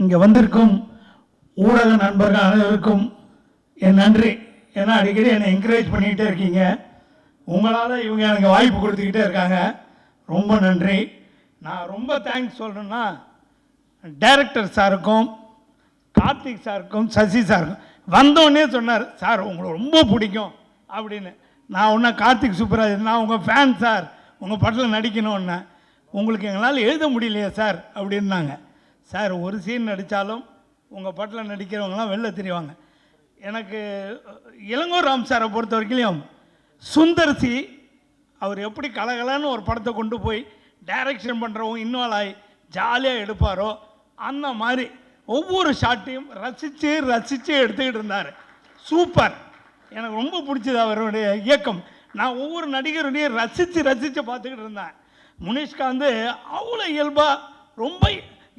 இங்கே வந்திருக்கும் ஊடக நண்பர்கள் அனைவருக்கும் என் நன்றி. ஏன்னா அடிக்கடி என்னை என்கரேஜ் பண்ணிக்கிட்டே இருக்கீங்க. உங்களால் இவங்க எனக்கு வாய்ப்பு கொடுத்துக்கிட்டே இருக்காங்க. ரொம்ப நன்றி. நான் ரொம்ப தேங்க்ஸ் சொல்கிறேன்னா டைரக்டர் சாருக்கும் கார்த்திக் சாருக்கும் சசி சாருக்கும். வந்தோடனே சொன்னார், சார் உங்களை ரொம்ப பிடிக்கும் அப்படின்னு. நான் ஒன்றா கார்த்திக் சூப்பராஜ், நான் உங்கள் ஃபேன் சார், உங்கள் படத்தில் நடிக்கணும்னு. உங்களுக்கு எங்களால் எழுத முடியலையே சார் அப்படின்னாங்க. சார் ஒரு சீன் நடித்தாலும் உங்கள் படத்தில் நடிக்கிறவங்களாம் வெளில தெரிவாங்க. எனக்கு இளங்கோ ராம் சாரை பொறுத்த வரைக்கும் சுந்தர்சி அவர் எப்படி கலகலன்னு ஒரு படத்தை கொண்டு போய் டைரக்ஷன் பண்ணுறவங்க இன்வால்வ் ஆகி ஜாலியாக எடுப்பாரோ அந்த மாதிரி ஒவ்வொரு ஷாட்டையும் ரசித்து ரசித்து எடுத்துக்கிட்டு இருந்தார். சூப்பர். எனக்கு ரொம்ப பிடிச்சது அவருடைய இயக்கம். நான் ஒவ்வொரு நடிகருடைய ரசித்து ரசித்து பார்த்துக்கிட்டு இருந்தேன். முனிஷ்காந்த் அவ்வளோ இயல்பாக ரொம்ப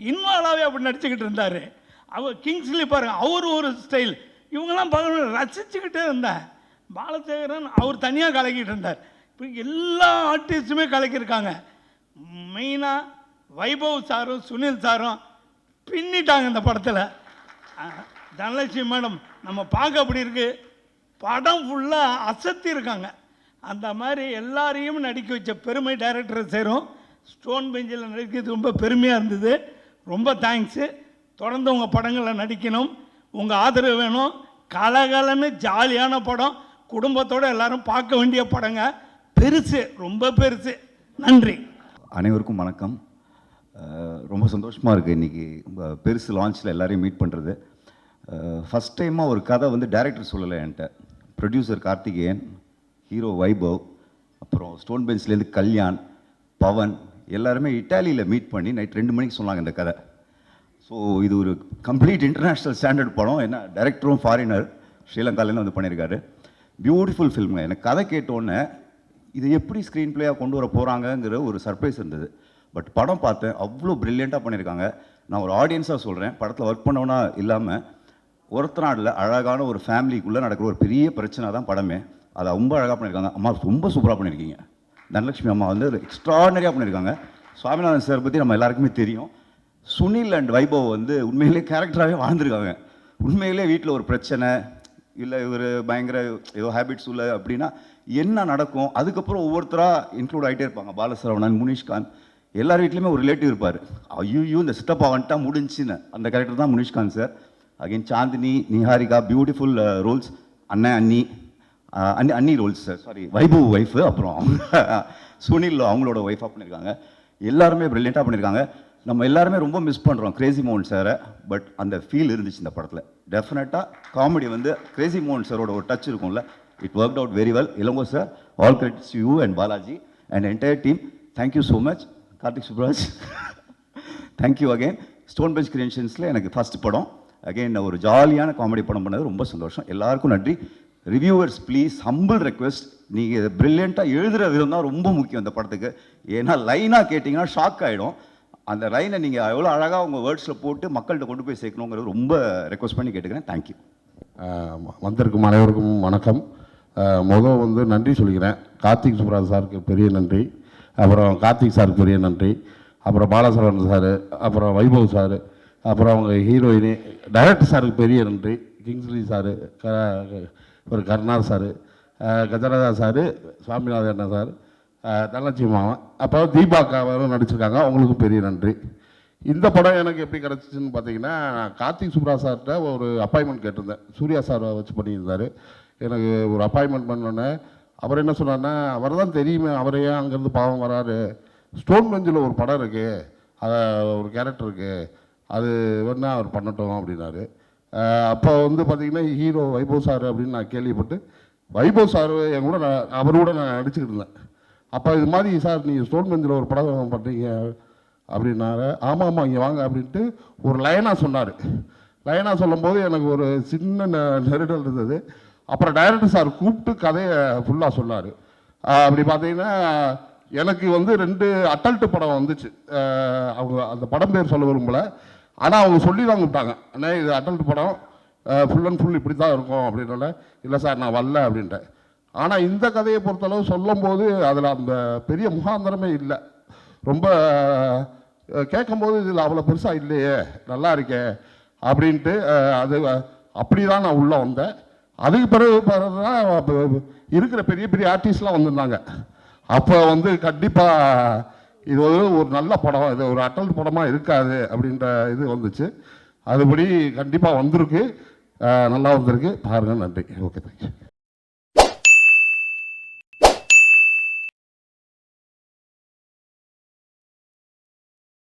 இன்வால்வாகவே அப்படி நடிச்சுக்கிட்டு இருந்தார். அவர் கிங்ஸ்லி பாருங்கள், அவர் ஒரு ஸ்டைல். இவங்கெல்லாம் பார்க்க ரசிச்சுக்கிட்டே இருந்தேன். பாலசேகரன் அவர் தனியாக கலக்கிட்டு இருந்தார். இப்போ எல்லா ஆர்டிஸ்ட்டுமே கலக்கியிருக்காங்க. மெயினாக வைபவ் சாரும் சுனில் சாரும் பின்னிட்டாங்க இந்த படத்தில். தனலட்சுமி மேடம் நம்ம பார்க்க அப்படி இருக்குது, படம் ஃபுல்லாக அசத்தி இருக்காங்க. அந்த மாதிரி எல்லாரையும் நடிக்க வச்ச பெருமை டைரக்டரை சேரும். ஸ்டோன் பெஞ்சில் நடிக்கிறது ரொம்ப பெருமையாக இருந்தது. ரொம்ப தேங்க்ஸு. தொடர்ந்து உங்கள் படங்களில் நடிக்கணும். உங்கள் ஆதரவு வேணும். கலகலன்னு ஜாலியான படம், குடும்பத்தோடு எல்லாரும் பார்க்க வேண்டிய படங்க. பெருசு, ரொம்ப பெருசு. நன்றி. அனைவருக்கும் வணக்கம். ரொம்ப சந்தோஷமாக இருக்குது இன்றைக்கி பெருசு லான்ச்சில் எல்லோரையும் மீட் பண்ணுறது. ஃபஸ்ட் டைமாக ஒரு கதை வந்து டைரக்டர் சொல்லலை என்கிட்ட. ப்ரொடியூசர் கார்த்திகேயன், ஹீரோ வைபவ், அப்புறம் ஸ்டோன் பெஞ்ச்லேருந்து கல்யாண், பவன் எல்லாருமே இட்டாலியில் மீட் பண்ணி நைட் 2 மணிக்கு சொன்னாங்க இந்த கதை. ஸோ இது ஒரு கம்ப்ளீட் இன்டர்நேஷ்னல் ஸ்டாண்டர்ட் படம். என்ன டைரக்டரும் ஃபாரினர், ஸ்ரீலங்காலேருந்து வந்து பண்ணியிருக்காரு. பியூட்டிஃபுல் ஃபில்முங்க. எனக்கு கதை கேட்டோன்னே இது எப்படி ஸ்க்ரீன் பிளேயாக கொண்டு வர போகிறாங்கங்கிற ஒரு சர்ப்ரைஸ் இருந்தது. பட் படம் பார்த்தேன், அவ்வளோ ப்ரில்லியண்ட்டாக பண்ணியிருக்காங்க. நான் ஒரு ஆடியன்ஸாக சொல்கிறேன், படத்தில் ஒர்க் பண்ணவனா இல்லாமல் ஒருத்தநாடில் அழகான ஒரு ஃபேமிலிக்குள்ளே நடக்கிற ஒரு பெரிய பிரச்சனை தான் படமே. அதை ரொம்ப அழகாக பண்ணியிருக்காங்க. அம்மா ரொம்ப சூப்பராக பண்ணியிருக்கீங்க. தனலட்சுமி அம்மா வந்து ஒரு எக்ஸ்ட்ராடனரியாக பண்ணியிருக்காங்க. சுவாமிநாதன் சார் பற்றி நம்ம எல்லாருக்குமே தெரியும். சுனில் அண்ட் வைபவ் வந்து உண்மையிலே கேரக்டராகவே வாழ்ந்துருக்காங்க. உண்மையிலே வீட்டில் ஒரு பிரச்சனை இல்லை, ஒரு பயங்கர ஏதோ ஹேபிட்ஸ் உள்ள அப்படின்னா என்ன நடக்கும், அதுக்கப்புறம் ஒவ்வொருத்தராக இன்க்ளூட் ஆகிட்டே இருப்பாங்க. பாலசரவணன், முனிஷ்காந்த், எல்லார் வீட்லேயுமே ஒரு ரிலேட்டிவ் இருப்பார். ஐயோ இந்த சித்தப்பா வந்துட்டா முடிஞ்சுன்னு அந்த கேரக்டர் தான் Munishkanth sir. Again Chandini, Niharika, beautiful roles. அண்ணி அண்ணி roles sir, sorry Vaibhav wife, அப்புறம் சுனில் அவங்களோட ஒய்ஃபாக பண்ணியிருக்காங்க. எல்லாருமே ப்ரில்லியண்ட்டாக பண்ணியிருக்காங்க. நம்ம எல்லாருமே ரொம்ப மிஸ் பண்ணுறோம் கிரேசி மோகன் சாரை. பட் அந்த ஃபீல் இருந்துச்சு இந்த படத்தில். டெஃபினட்டாக காமெடி வந்து கிரேசி மோகன் சாரோட ஒரு டச் இருக்கும்ல. It work out very well. Elango sir, all credits you and Balaji and entire team. Thank you so much. Karthik Subbaraj, thank you again. Stone bench கிரியேஷன்ஸில் எனக்கு ஃபஸ்ட் படம். அகெயின் ஒரு ஜாலியான காமெடி படம் பண்ணது ரொம்ப சந்தோஷம். எல்லாருக்கும் நன்றி. ரிவ்யூவர்ஸ் ப்ளீஸ், ஹம்பிள் ரெக்வெஸ்ட், நீங்கள் ப்ரில்லியண்ட்டாக எழுதுகிற விதம் தான் ரொம்ப முக்கியம் இந்த படத்துக்கு. ஏன்னா லைனாக கேட்டிங்கன்னா ஷாக் ஆகிடும். அந்த லைனை நீங்கள் எவ்வளோ அழகாக உங்கள் வேர்ட்ஸில் போட்டு மக்கள்கிட்ட கொண்டு போய் சேர்க்கணுங்கிறது ரொம்ப ரெக்வஸ்ட் பண்ணி கேட்டுக்கிறேன். தேங்க்யூ. வந்திருக்கும் அனைவருக்கும் வணக்கம். முதல் வந்து நன்றி சொல்லிக்கிறேன். கார்த்திக் சுப்ராஜ் சாருக்கு பெரிய நன்றி, அப்புறம் கார்த்திக் சாருக்கு பெரிய நன்றி, அப்புறம் பாலசரவணன் சார், அப்புறம் வைபவ் சார், அப்புறம் அவங்க ஹீரோயினி டைரக்டர் சாருக்கு பெரிய நன்றி. கிங்ஸ்லி சார், ஒரு Karunar sir, Gajaraja sir, Swaminathan sir, Dhanalakshmi மாவன், அப்போ தீபாக்காவும் நடிச்சிருக்காங்க. அவங்களுக்கு பெரிய நன்றி. இந்த படம் எனக்கு எப்படி கிடச்சிச்சின்னு பார்த்தீங்கன்னா, கார்த்திக் சுப்ராஜ் சார்கிட்ட ஒரு அப்பாயின்மெண்ட் கேட்டிருந்தேன். சூர்யா சாரை வச்சு பண்ணியிருந்தார். எனக்கு ஒரு அப்பாயின்மெண்ட் பண்ணோன்னே அவர் என்ன சொன்னார்னா, அவர் தான் தெரியுமே, அவரே அங்கேருந்து பாவம் வராரு, ஸ்டோன் பெஞ்சில் ஒரு படம் இருக்குது, அதை ஒரு கேரக்டர் இருக்குது, அது வேணா அவர் பண்ணட்டும் அப்படின்னாரு. அப்போ வந்து பார்த்திங்கன்னா ஹீரோ வைபவ் சார் அப்படின்னு நான் கேள்விப்பட்டு, வைபவ் சார் என் கூட அவரோட நான் நடிச்சுக்கிட்டு இருந்தேன். அப்போ இது மாதிரி சார் நீங்கள் ஸ்டோன் பெஞ்சில் ஒரு படம் பண்ணுறீங்க அப்படின்னாரு. ஆமாம் இங்கே வாங்க அப்படின்ட்டு ஒரு லைனாக சொன்னார். லைனாக சொல்லும்போது எனக்கு ஒரு சின்ன நெருடல் இருந்தது. அப்புறம் டைரக்டர் சார் கூப்பிட்டு கதையை ஃபுல்லாக சொன்னார். அப்படி பார்த்தீங்கன்னா எனக்கு வந்து 2 அட்டல்ட்டு படம் வந்துச்சு. அவங்க அந்த படம் பேர் சொல்ல விரும்பலை, ஆனால் அவங்க சொல்லி தான் கூப்பிட்டாங்க. அண்ணே இது அட்டல்ட்டு படம், ஃபுல் அண்ட் ஃபுல் இப்படி தான் இருக்கும் அப்படின்னால, இல்லை சார் நான் வரல அப்படின்ட்டேன். ஆனால் இந்த கதையை பொறுத்தளவு சொல்லும்போது அதில் அந்த பெரிய முகாந்திரமே இல்லை. ரொம்ப கேட்கும்போது இதில் அவ்வளோ பெருசாக இல்லையே, நல்லா இருக்கே அப்படின்ட்டு அது அப்படி தான் நான் உள்ளே வந்தேன். அதுக்கு பிறகு தான் இருக்கிற பெரிய பெரிய ஆர்டிஸ்ட்லாம் வந்திருந்தாங்க. அப்போ வந்து கண்டிப்பாக இது ஒரு நல்ல படம், இது ஒரு அட்டல் படமாக இருக்காது அப்படின்ற இது வந்துச்சு. அதுபடி கண்டிப்பாக வந்திருக்கு, நல்லா வந்திருக்கு. பாருங்கள். நன்றி. Okay, thank you.